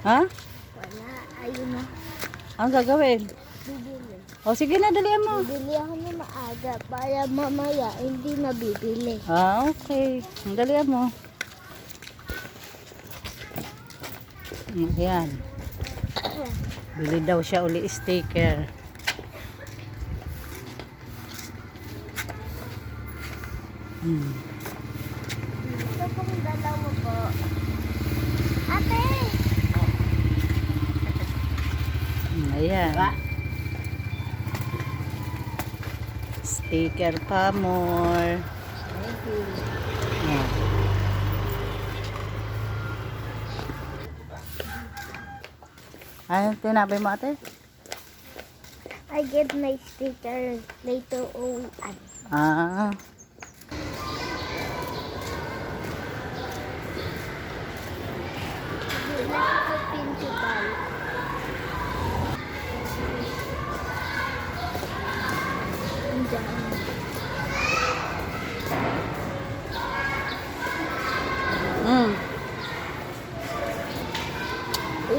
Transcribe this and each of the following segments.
Ha? Wala. Ayun na. Ang gagawin? Bibili. O sige na, dalihan mo. Bibili ako na maaga para mamaya hindi na bibili. Okay. Ang dalihan mo. Ayan. Bili daw siya uli sticker. Ito pong dalawa po. Ate! Ayan. Sticker pa more. Thank you. Ayan. Ano tinabi mo ate? I get my sticker later uwian. Ah. Nasa ko principal. Andiyan.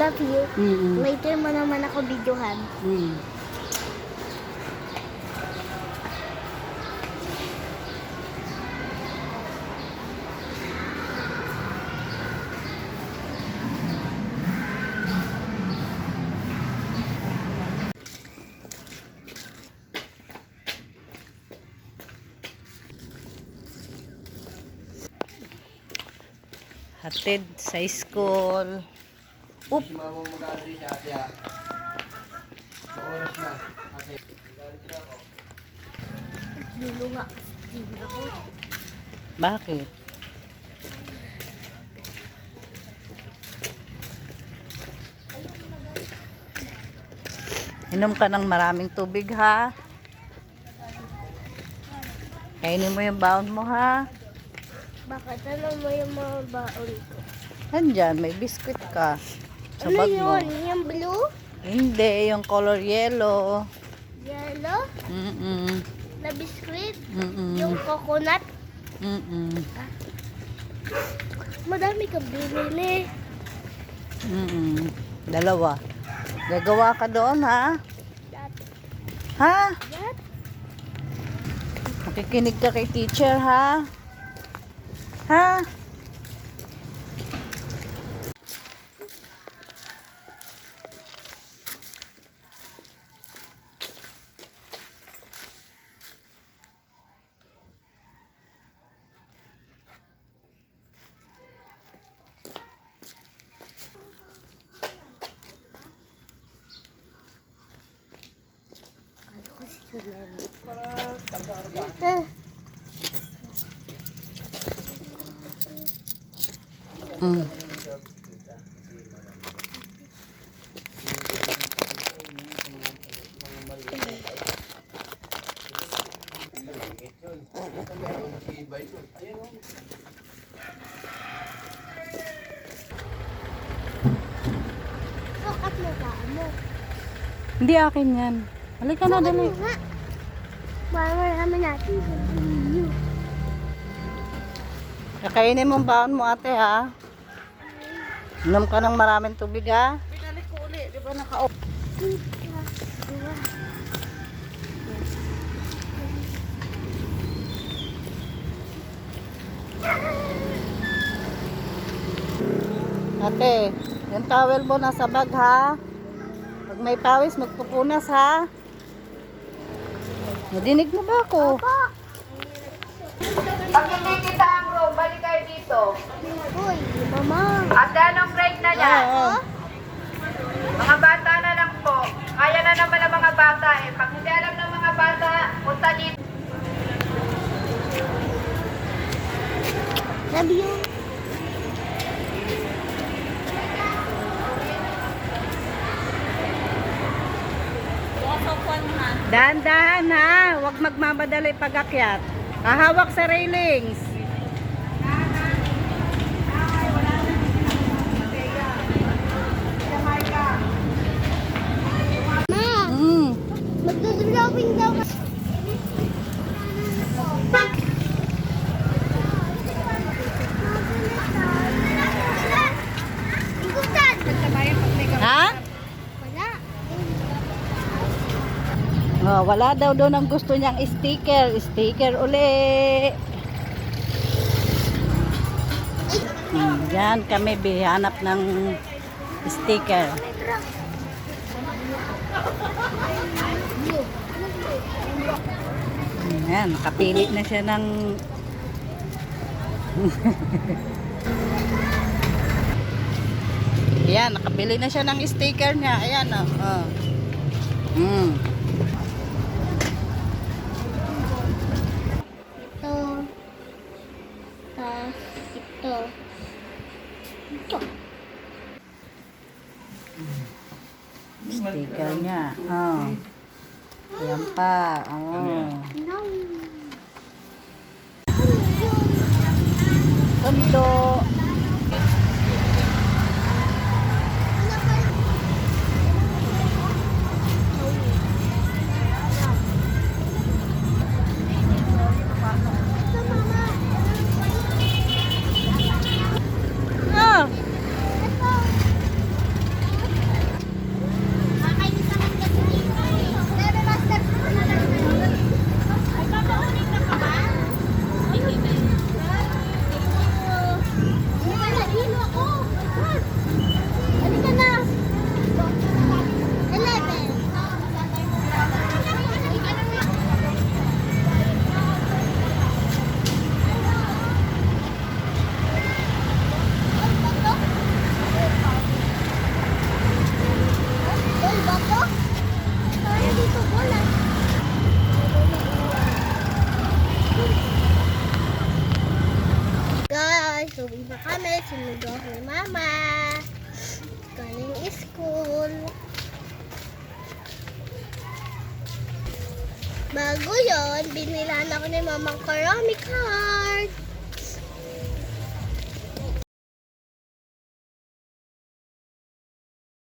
Love you. Later mo naman ako videohan. Hatid sa school. Oop. Lulunga. Ako. Bakit? Inom ka ng maraming tubig ha. Kainin mo yung baon mo ha. Bakit? Ano mo yung mga baon ko? Nandyan, may biskuit ka. Sa Ano bag mo. yun? Yung blue? Hindi, yung color yellow. Yellow? Na biscuit? Yung coconut? Madami kang binili. Dalawa. Gagawa ka doon ha. That, Ha? that. Makikinig ka kay teacher ha. Ha? Ano kasi ganyan? Sukat mo ba? Ano? Hindi akin yan. Halika na, dali. Ano nga? Marami natin. Kakainin mong baon mo ate ha. Inom ka ng maraming tubig ha. Binalik ko uli, di ba naka-off? Ate, yung towel mo nasa bag ha. Pag may pawis, magpupunas ha. Nadinig mo ba ako? Pag hindi kita ang room, balik kayo dito. Uy, mama. Ate, anong grade na niya? Mga bata na lang po. Kaya na naman ang mga bata eh. Pag hindi alam ng mga bata, punta dito. Love you. Dahan-dahan ha. Huwag magmamadali pag-akyat. Hahawak sa railings. Ma, magdodrawing daw ka. Ikutan! Oh, wala daw doon ang gusto niyang sticker. Sticker uli. Yan kami bihanap ng sticker. Yan, nakapili na siya ng Yan, nakabili na siya ng sticker niya. Ayan, oh. Ito. Tas ito. Ito. Sticker niya. Oh. Ayan pa. Oh. No. Tondo. Ah. Kakainis naman kasi dito eh. Pero master ko na lang na yun. Ay, papaunin ka pa ba? Hindi ba? Hindi ba nahilo ako? Halika na. 11. Bol ba to? Kaya dito bola. Guys, uwi na kami. Sinundo ako ni Mama. Galing school. Bago yon, binilan ako ni Mamang karami card.